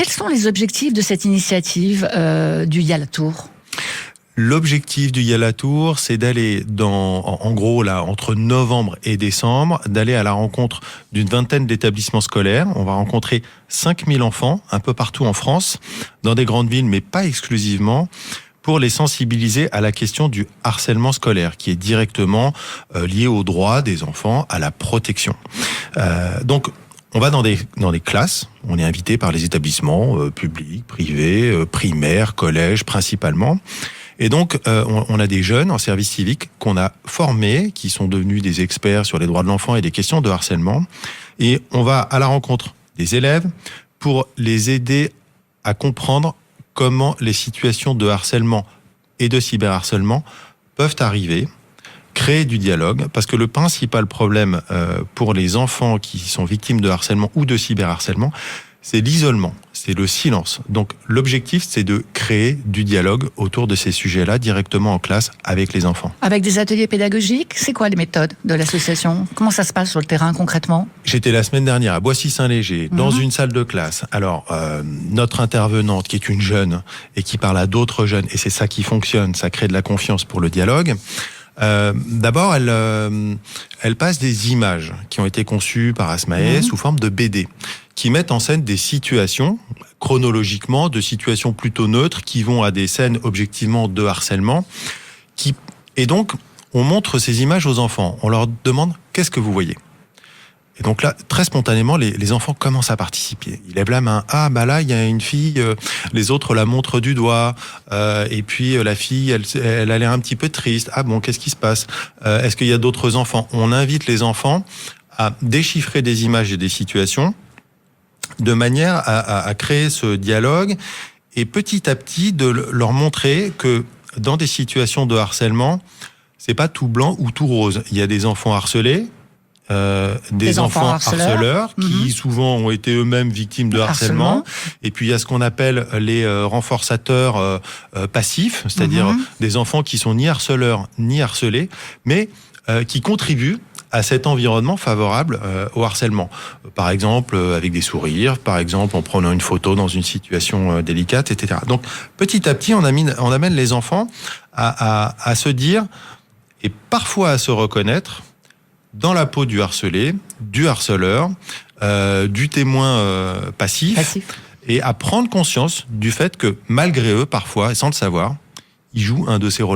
Quels sont les objectifs de cette initiative du Yalatour ? L'objectif du Yalatour, c'est d'aller en gros, là, entre novembre et décembre, d'aller à la rencontre d'une vingtaine d'établissements scolaires. On va rencontrer 5000 enfants, un peu partout en France, dans des grandes villes, mais pas exclusivement, pour les sensibiliser à la question du harcèlement scolaire, qui est directement lié aux droits des enfants, à la protection. Donc, on va dans des classes, on est invité par les établissements publics, privés, primaires, collèges principalement. Et donc, on a des jeunes en service civique qu'on a formés, qui sont devenus des experts sur les droits de l'enfant et des questions de harcèlement. Et on va à la rencontre des élèves pour les aider à comprendre comment les situations de harcèlement et de cyberharcèlement peuvent arriver, créer du dialogue, parce que le principal problème pour les enfants qui sont victimes de harcèlement ou de cyberharcèlement, c'est l'isolement, c'est le silence. Donc l'objectif, c'est de créer du dialogue autour de ces sujets-là directement en classe avec les enfants. Avec des ateliers pédagogiques, c'est quoi les méthodes de l'association ? Comment ça se passe sur le terrain concrètement ? J'étais la semaine dernière à Boissy-Saint-Léger, dans une salle de classe. Alors, notre intervenante, qui est une jeune et qui parle à d'autres jeunes, et c'est ça qui fonctionne, ça crée de la confiance pour le dialogue. D'abord, elle passe des images qui ont été conçues par Asmae sous forme de BD, qui mettent en scène des situations, chronologiquement, de situations plutôt neutres, qui vont à des scènes objectivement de harcèlement. Et donc, on montre ces images aux enfants. On leur demande « Qu'est-ce que vous voyez ?» Et donc là, très spontanément, les enfants commencent à participer. Ils lèvent la main. Ah, bah là, il y a une fille, les autres la montrent du doigt. Et puis, la fille, elle a l'air un petit peu triste. Ah bon, qu'est-ce qui se passe ? Est-ce qu'il y a d'autres enfants ? On invite les enfants à déchiffrer des images et des situations de manière à créer ce dialogue et petit à petit de leur montrer que dans des situations de harcèlement, c'est pas tout blanc ou tout rose. Il y a des enfants harcelés, des enfants harceleurs qui souvent ont été eux-mêmes victimes de harcèlement. Et puis il y a ce qu'on appelle les renforçateurs passifs, c'est-à-dire des enfants qui sont ni harceleurs ni harcelés, mais qui contribuent à cet environnement favorable au harcèlement. Par exemple, avec des sourires, par exemple en prenant une photo dans une situation délicate, etc. Donc petit à petit, on amène les enfants à se dire, et parfois à se reconnaître, dans la peau du harcelé, du harceleur, du témoin passif, et à prendre conscience du fait que, malgré eux, parfois, et sans le savoir, ils jouent un de ces rôles.